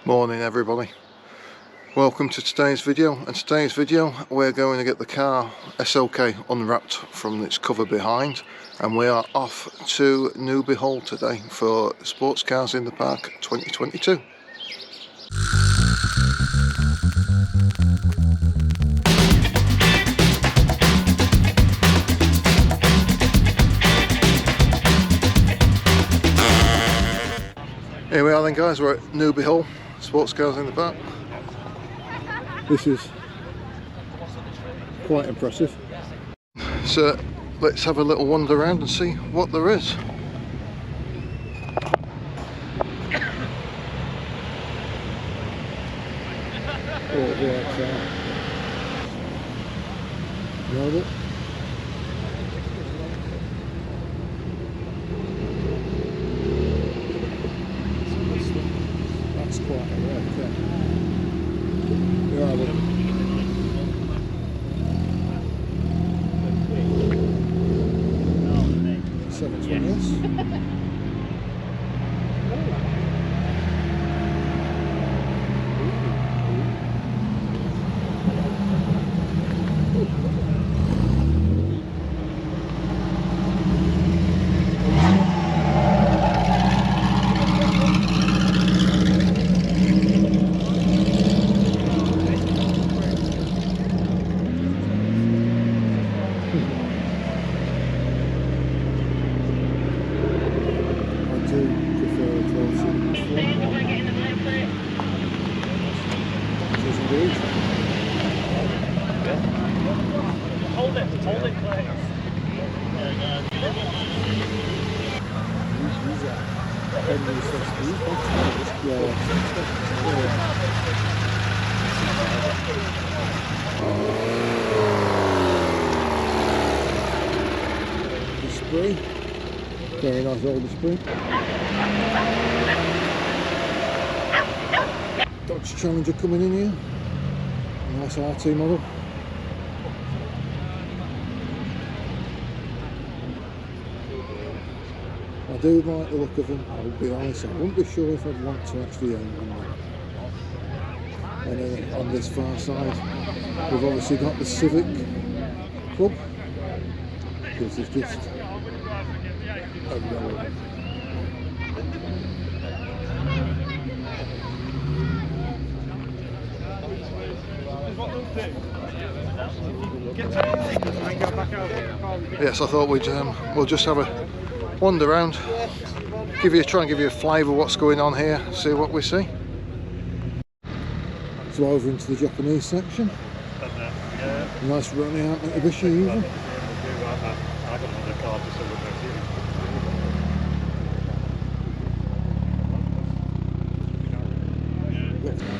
Morning everybody, welcome to today's video. In today's video we're going to get the car SLK unwrapped from its cover behind, and we are off to Newby Hall today for Sports Cars in the Park 2022. Here we are then guys, we're at Newby Hall, Sports Cars in the Park. This is quite impressive. So let's have a little wander around and see what there is. Oh, yeah, Nailed it. That's quite a wreck there. Yeah, look. 720s. Display, very nice old display. Dodge Challenger coming in here, nice RT model. I do like the look of them, I'll be honest. I wouldn't be sure if I'd want to actually own one. And then on this far side, we've obviously got the Civic Club, because it's just a row. Yes, I thought we'll just have a wander around, try and give you a flavour of what's going on here, see what we see. So over into the Japanese section. Nice running out Mitsubishi even.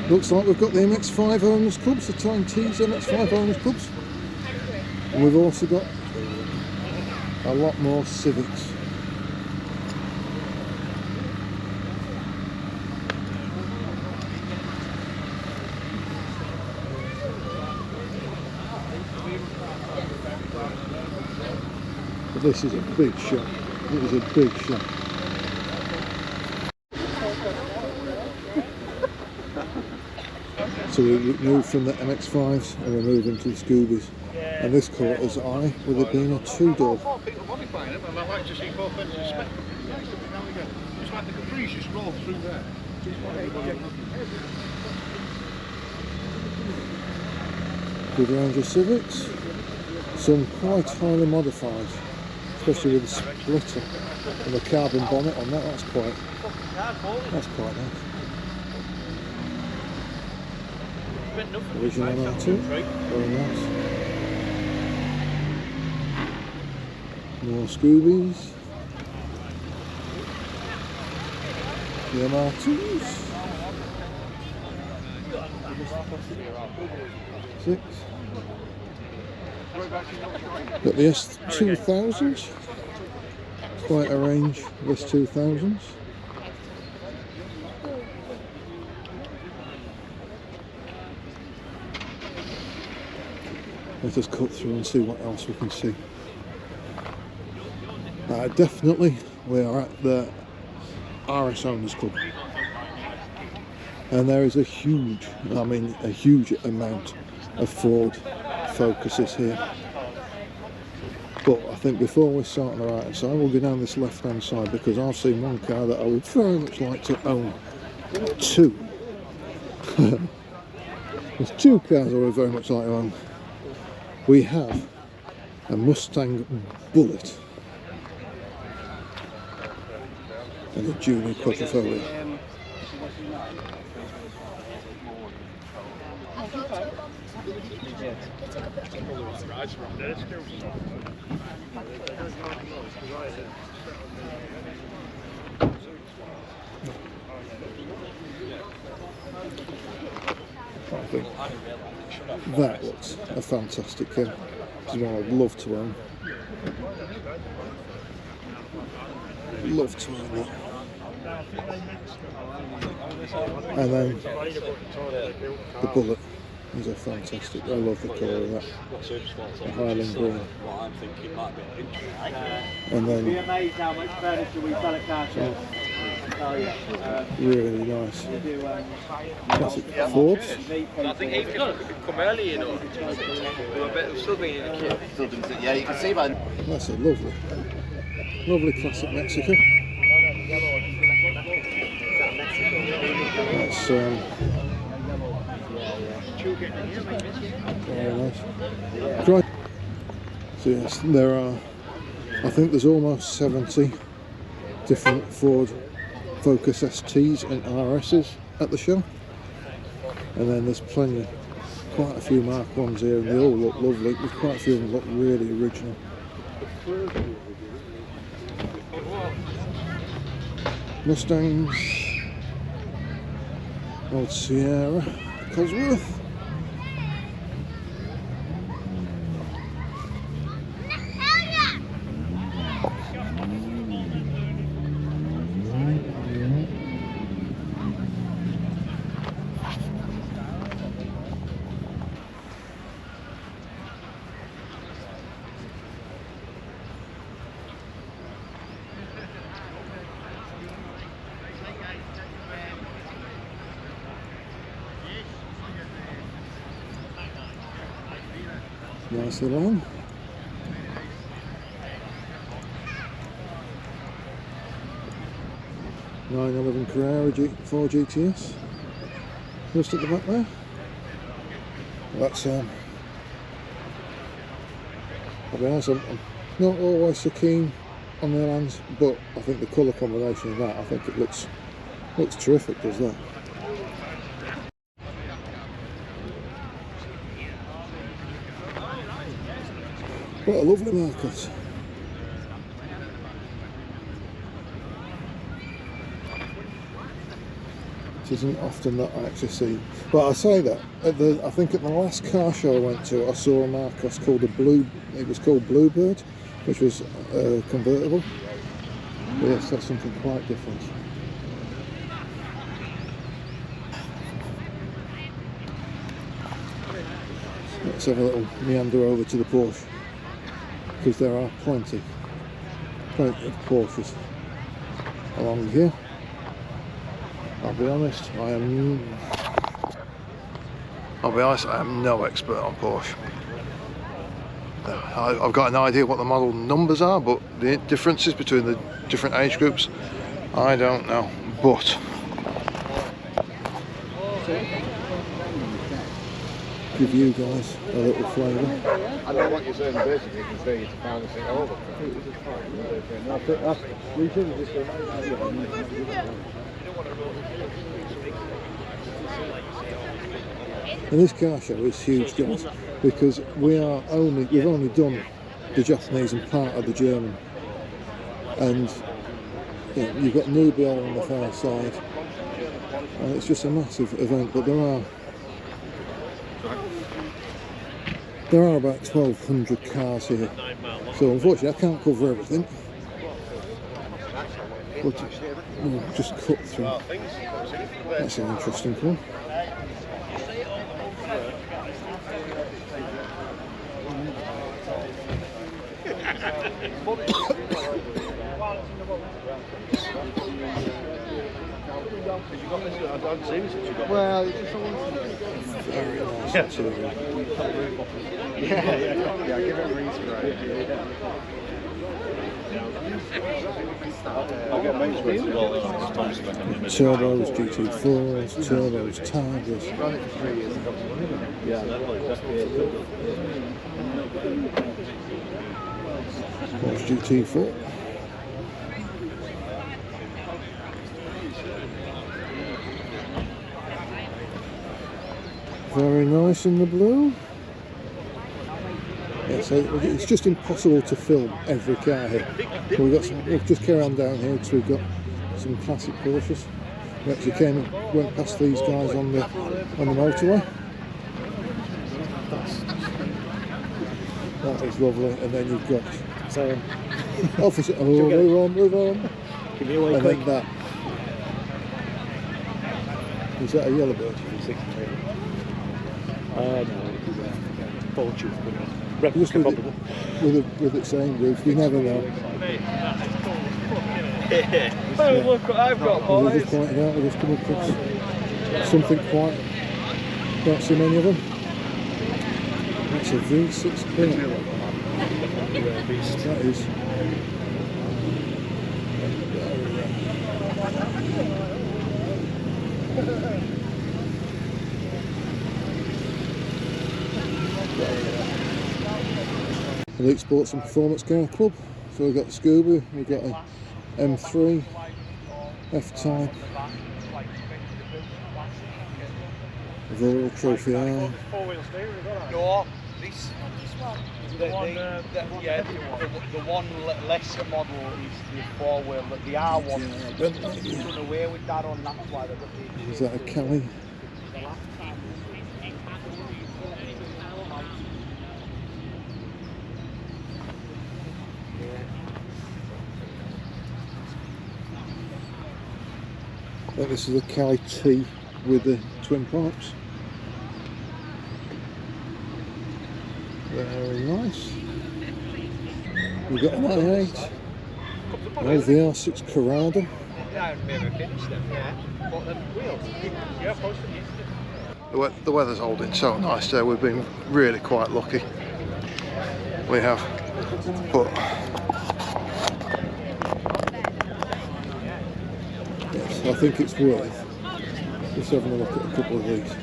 Looks like we've got the MX-5 Owners Clubs, the Time T's MX-5 Owners Clubs. And we've also got a lot more Civics. But this is a big shot. It is a big shot. So we move from the MX-5s and we move into the Scoobies. And this caught us eye with it being a two-door. I like to see both ends of the spectrum. It's like the Caprice just roll through there. Good range of Civics. Some quite highly modified, especially with the splitter and the carbon bonnet on that. That's quite nice. Original R2, very nice. More Scoobies. The MR2s. 6. Got the S2000s. Quite a range of S2000s. Let's just cut through and see what else we can see. Definitely we are at the RS Owners Club. And there is a huge, I mean a huge amount of Ford Focuses here. But I think before we start on the right hand side, we'll go down this left hand side, because I've seen one car that I would very much like to own. Two. There's two cars I would very much like to own. We have a Mustang Bullet and a Junior Quadrifoglio. I think that looks a fantastic car. This is one I'd love to own. Love to own that. And then the Bullet is a fantastic. I love the colour of that. The Highland green. And then really nice classic Fords. I think he could come early, you know. Still being in the queue. Yeah, you can see by. That's a lovely classic Mexico. That's very nice. Right. So yes, there are, I think there's almost 70 different Ford Focus STs and RSs at the show. And then there's quite a few Mark 1s here, and they all look lovely. There's quite a few of them look really original. Mustangs, old Sierra, Cosworth. Nice little one. .911 Carrera G4 GTS. Just at the back there. That's I'll be honest, I'm not always so keen on the Lands, but I think the colour combination of that, I think it looks terrific, does that? What a lovely Marcos. It isn't often that I actually see. But I say that, I think at the last car show I went to, I saw a Marcos called it was called Bluebird, which was convertible. But yes, that's something quite different. Let's have a little meander over to the Porsche, because there are plenty of Porsches along here. I'll be honest, I am no expert on Porsche. I've got an idea what the model numbers are, but the differences between the different age groups, I don't know. But give you guys a little flavour. I know what you're saying, basically, you can say it's pound and over. And this car show is huge, guys, because we've only done the Japanese and part of the German, and you know, you've got Newby Hall on the far side, and it's just a massive event. But there are about 1,200 cars here, so unfortunately I can't cover everything. But we'll just cut through. That's an interesting one. Well, it's all Very nice interior. yeah, give it a read for it. Turbos, GT4s, turbos, Tigers. Run it for 3 years and got some money. Yeah, that's exactly it. Porsche GT4. Very nice in the blue. Yeah, so it's just impossible to film every car here. So we'll just carry on down here because we've got some classic Porsches. We actually went past these guys on the motorway. That is lovely, and then you've got officer. Oh, move on. Give me away and quick. then that. Is that a yellow bird? No, it is a Porsche. Just with it saying roof, you never know. Oh, look what I've got, We boys. just pointed out, we just come across something quite. Can't see many of them. That's a V6 clear. That is. Elite Sports and Performance Car Club. So we've got the Scuba, we've got a M3, F-Type, Royal Trophy R. No, this the one lesser model is the 4-wheel, but the R1 is done away with that on, that's why they've got the... Is that a Cali? I think this is a Cali T with the twin pipes. Very nice. We've got an i8, an VR6 Corrado. Yeah, maybe finished them, yeah. But then wheels. Yeah, The weather's holding so nice there, we've been really quite lucky. We have. But yes, I think it's worth just having a look at a couple of these.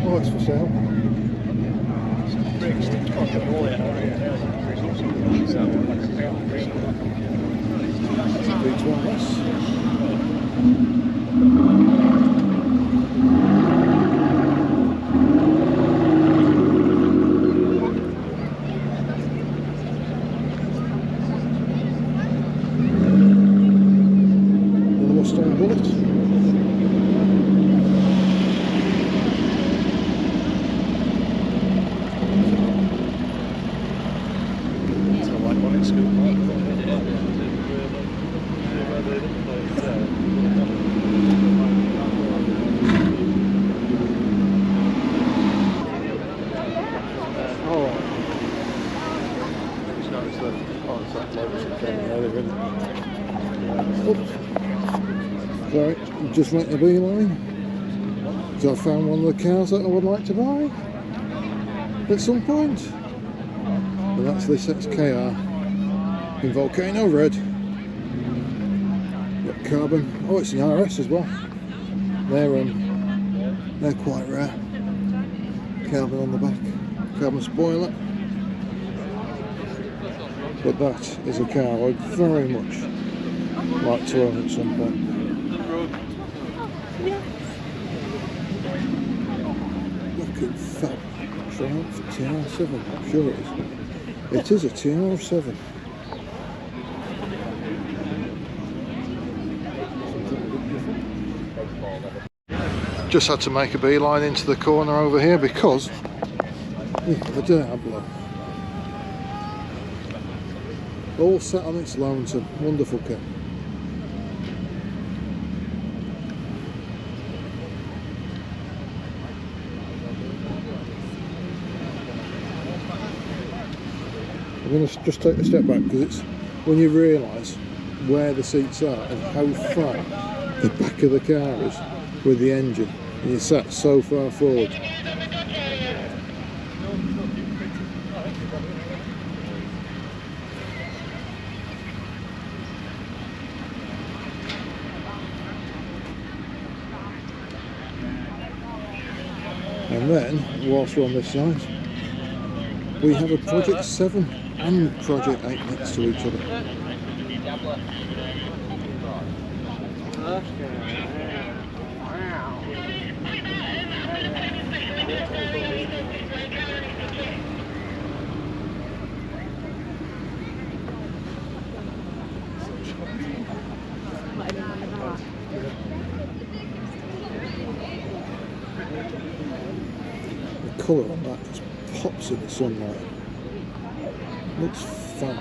Oh, it's for sale. Sorry, just went a beeline. So I found one of the cars that I would like to buy at some point. And that's this XKR in Volcano Red. Got carbon. Oh, it's an RS as well. They're quite rare. Carbon on the back, carbon spoiler. But that is a car I'd very much like to own at some point. Looking fab. Triumph TR7, I'm sure it is. It is a TR7. Just had to make a beeline into the corner over here because we have a Diablo. All sat on its lonesome. Wonderful car. I'm going to just take a step back because it's when you realise where the seats are and how far the back of the car is with the engine, and you're sat so far forward. And then, whilst we're on this side, we have a Project 7 and Project 8 next to each other. The colour on that just pops in the sunlight. Looks fun.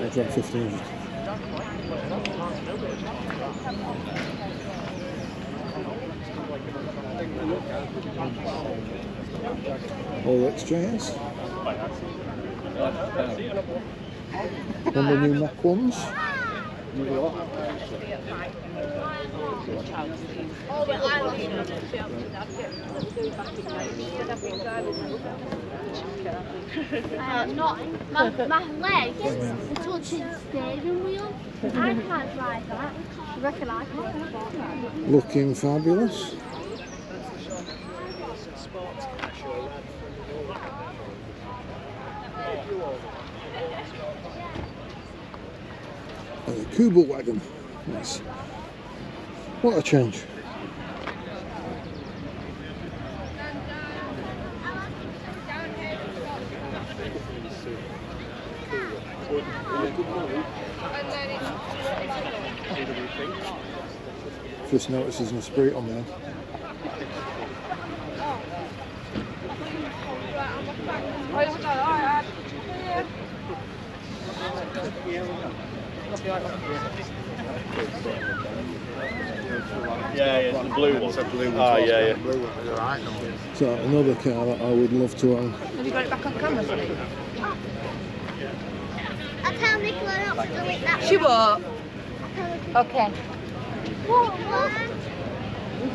I'll drive 1500. All XJS. And the new Mac ones. Not my legs are touching the steering wheel. I can't drive that. I reckon I can. Looking fabulous. And the Kubel wagon. Nice. What a change. Just noticed there's an Esprit on there. Yeah, the blue one. The blue one. Oh, yeah. So another car that I would love to own. Have you got it back on camera, Sonny? I'll tell Nicola not to do it that She way. won't. Okay. What?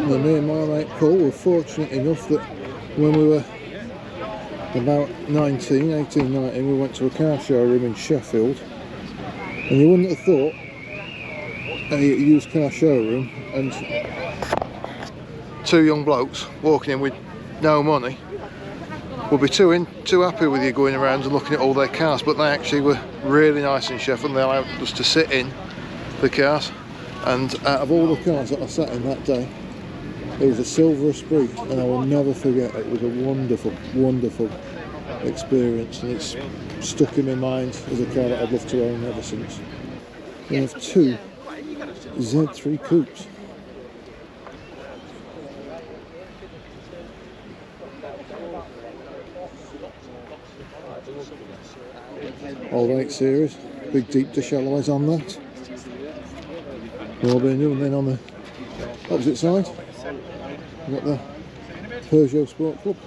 Well, me and my mate Paul were fortunate enough that when we were about 18, 19, we went to a car showroom in Sheffield, and you wouldn't have thought a used car showroom and two young blokes walking in with no money would be too happy with you going around and looking at all their cars, but they actually were really nice in Sheffield. They allowed us to sit in the cars, and out of all the cars that I sat in that day, it was a silver Esprit, and I will never forget it. It was a wonderful, wonderful experience, and it's stuck in my mind as a car that I'd love to own ever since. We have two Z3 coupes. Old 8 Series, big deep dish alloys on that. All being new, and then on the opposite side, we've got the Peugeot Sport Club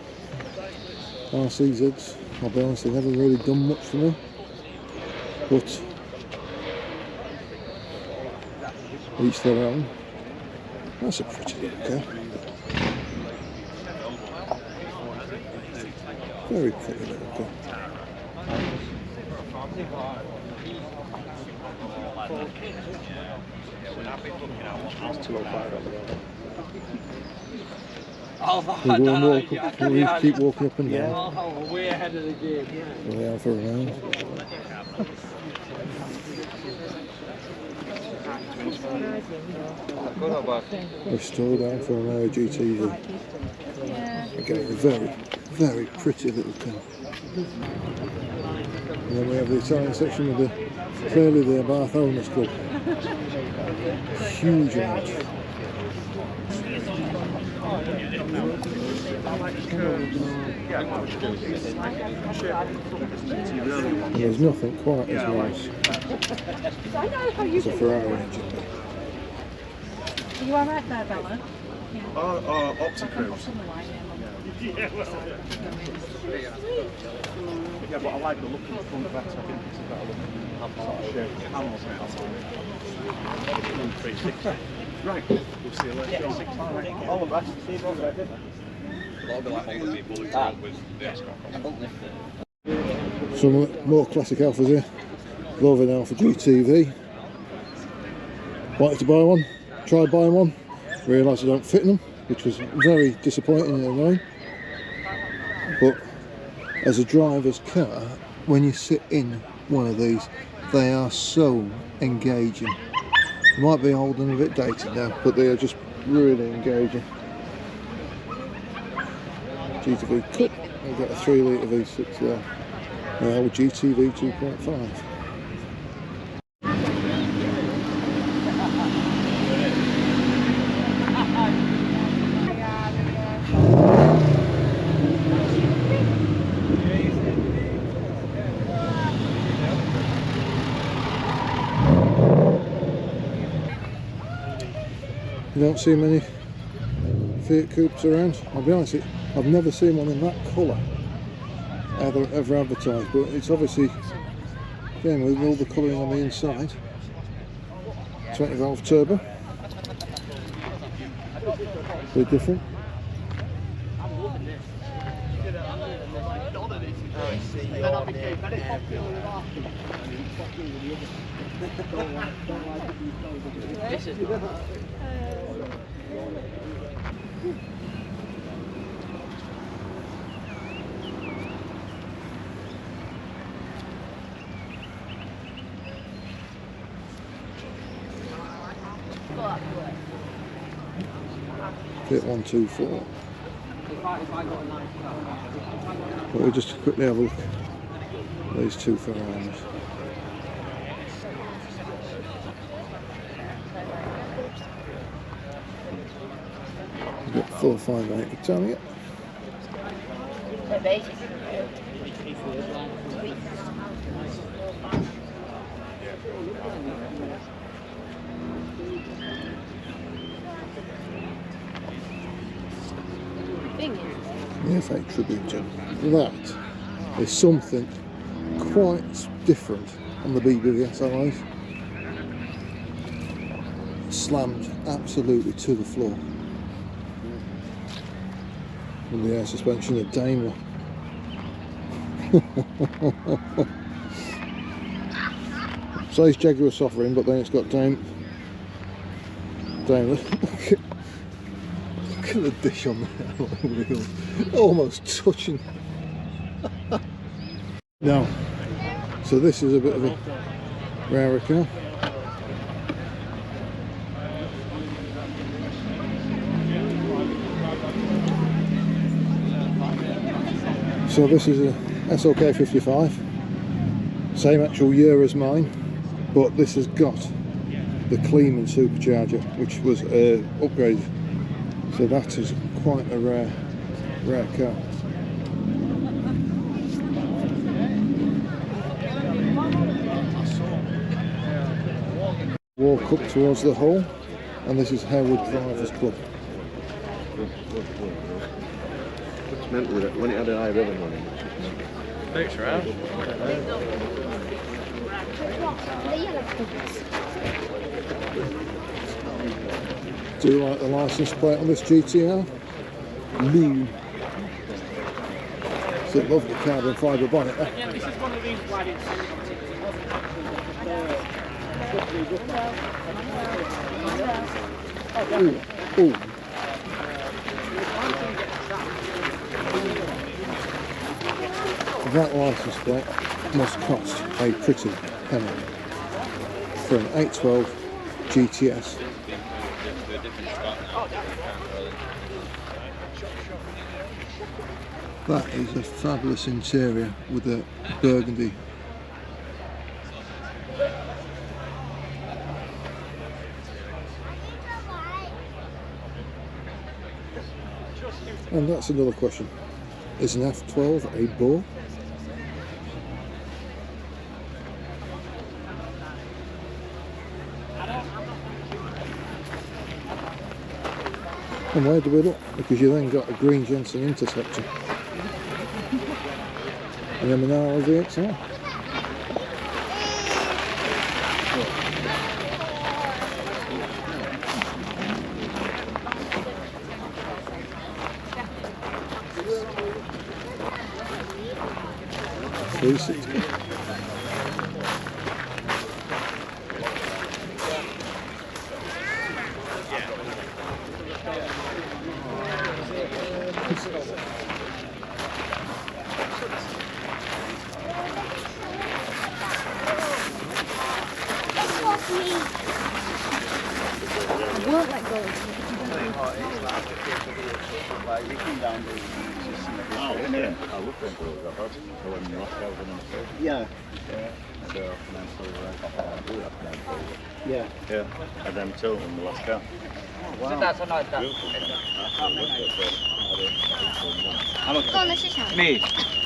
RCZs. I'll be honest, they've never really done much for me, but each their own. That's a pretty little car. Very pretty little car. We're going to walk up, we keep walking up and down. Oh, way ahead of the game. We're there for a round. We're still down for an GTV. Again, a very, very pretty little car. And then we have the Italian section with clearly the Bath Owners Club. Huge amount. And there's nothing quite as nice as a Ferrari engine. Are you alright there, Bella? Opticals. Yeah, but I like the look of the front better. I think it's a better look. Have sort of shaped panels and that. Right, we'll see you later. All the best. See you later. That'll be like all the people who grew up with the Escort. Some more classic Alphas here. Loving Alpha GTV. Wanted to buy one, tried buying one, realised I don't fit in them, which was very disappointing and annoying. But as a driver's car, when you sit in one of these, they are so engaging. They might be old and a bit dated now, but they are just really engaging. GTV Cup, we've got a 3 litre V6 there. Now GTV 2.5. You don't see many Fiat Coupes around. I'll be honest, I've never seen one in that colour ever advertised, but it's obviously, again, with all the colouring on the inside. 20 valve turbo. Bit different. Fit 124. But we'll just quickly have a look at these two Ferraris. We've got 458 Italia. The F8 Tributo. That is something quite different on the BBS alloys. Slammed absolutely to the floor. And the air suspension of Daimler. Says Jaguar software, but then it's got Daimler. Look at the dish on the wheels, almost touching. Now, so this is a bit of a rarer car. So this is a SLK 55, same actual year as mine, but this has got the Kleeman supercharger, which was upgraded. So that is quite a rare car. Walk up towards the hole, and this is Harewood Drivers Club. What's meant with it? When it had an i11 on it. Thanks, around. Do you like the license plate on this GTR? Blue. It's a lovely carbon fibre bonnet. Yeah, this is one of these why it's Ooh. That license plate must cost a pretty penny for an 812 GTS. That is a fabulous interior with the burgundy. And that's another question. Is an F12 a bore? And where do we look? Because you then got a green Jensen Interceptor and then an RLVXR. I won't let go. Yeah. Yeah. Yeah. And then two in the last car. Me,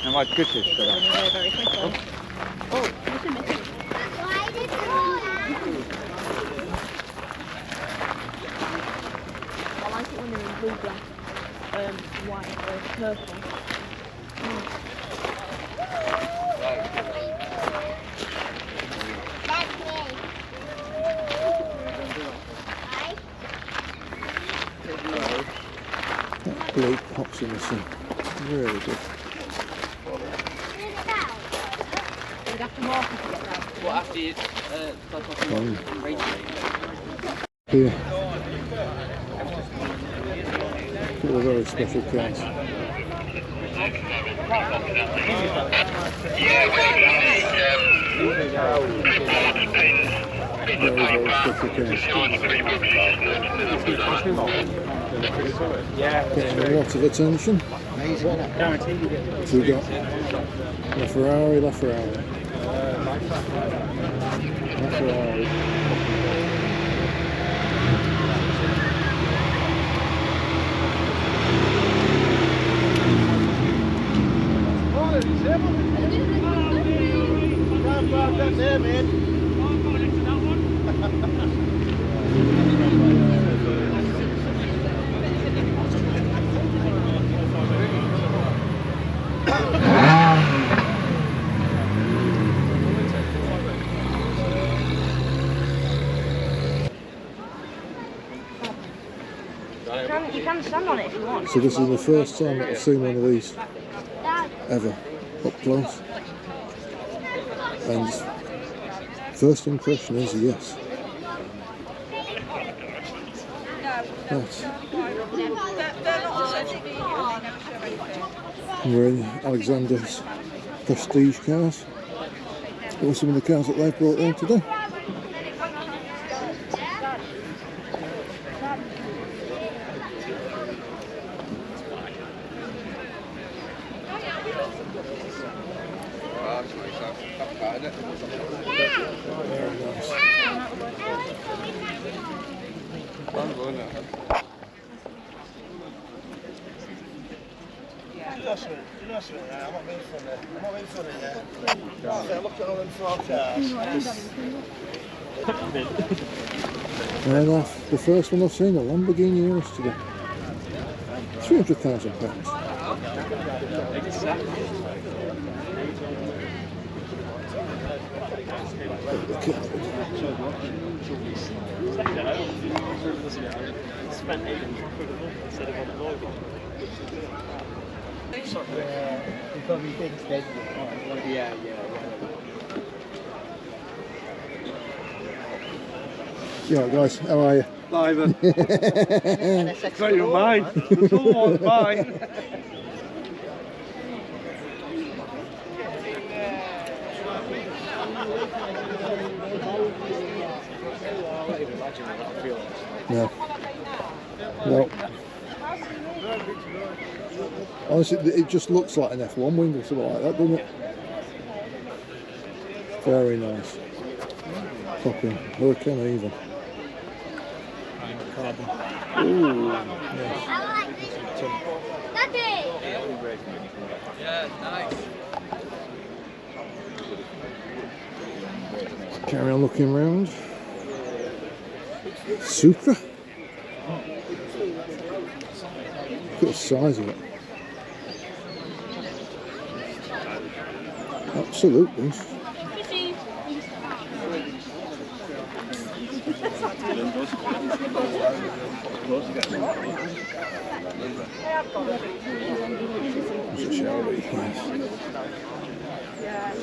I'm like British. Very quickly. Why did I like it when they're in blue, black, white, or purple. That blue pops in the sun. Really good. You'd have to mark it to get down. What after you Here. Couple of very special cars. Very special cars. Getting a lot of attention. So we got La Ferrari. La Ferrari. You can stand on it if you want. So this is the first time that I've seen one of these ever up close, and first impression is yes. Yes. We're in Alexander's prestige cars. What are some of the cars that they've brought in today? And the first one I've seen, a Lamborghini Urus today. £300,000. Yeah, guys, how are you? Live. It's not your mine. The other one's mine. No. No. Honestly, it just looks like an F1 wing or something like that, doesn't it? Very nice. Fucking Hurricane even. Carbon. Ooh, yes. I like this. Daddy! Yeah, nice. Carry on looking round. Supra. Look at the size of it. Absolutely. Shall we? Yes.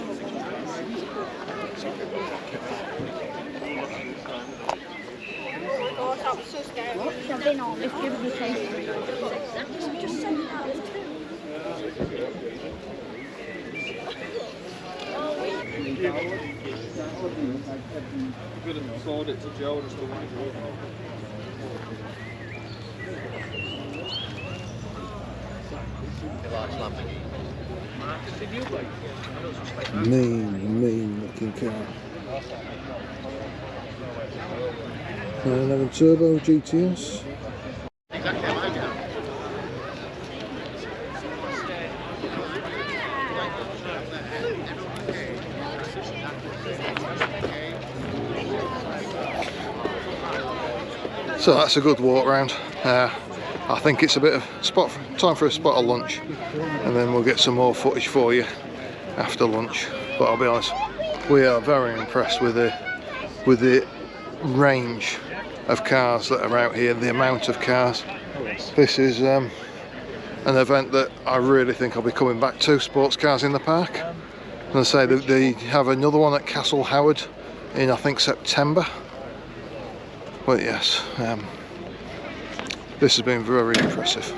Oh, that was so scary. I've been on. It's giving me a taste. Just say that. Could have sold it to Joe just to want Mean looking car. 911 Turbo GTS. So that's a good walk round. I think it's a bit of time for a spot of lunch, and then we'll get some more footage for you after lunch. But I'll be honest, we are very impressed with the range of cars that are out here, the amount of cars. This is an event that I really think I'll be coming back to, sports cars in the park. And I say that they have another one at Castle Howard in, I think, September. But yes, this has been very impressive.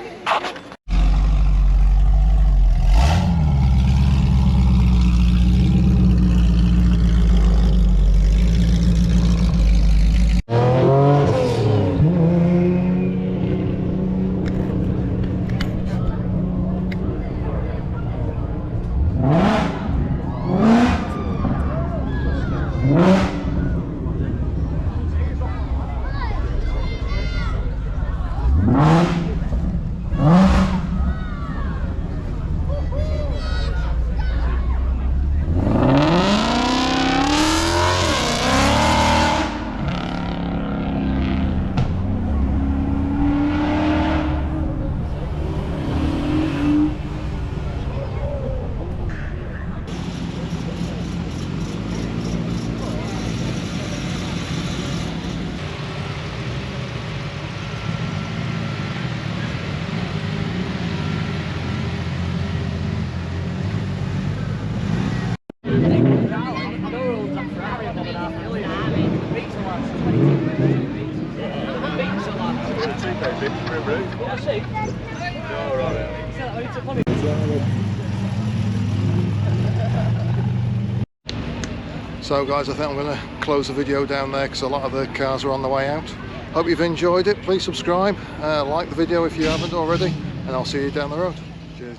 So guys, I think I'm going to close the video down there because a lot of the cars are on the way out. Hope you've enjoyed it. Please subscribe, like the video if you haven't already, and I'll see you down the road. Cheers.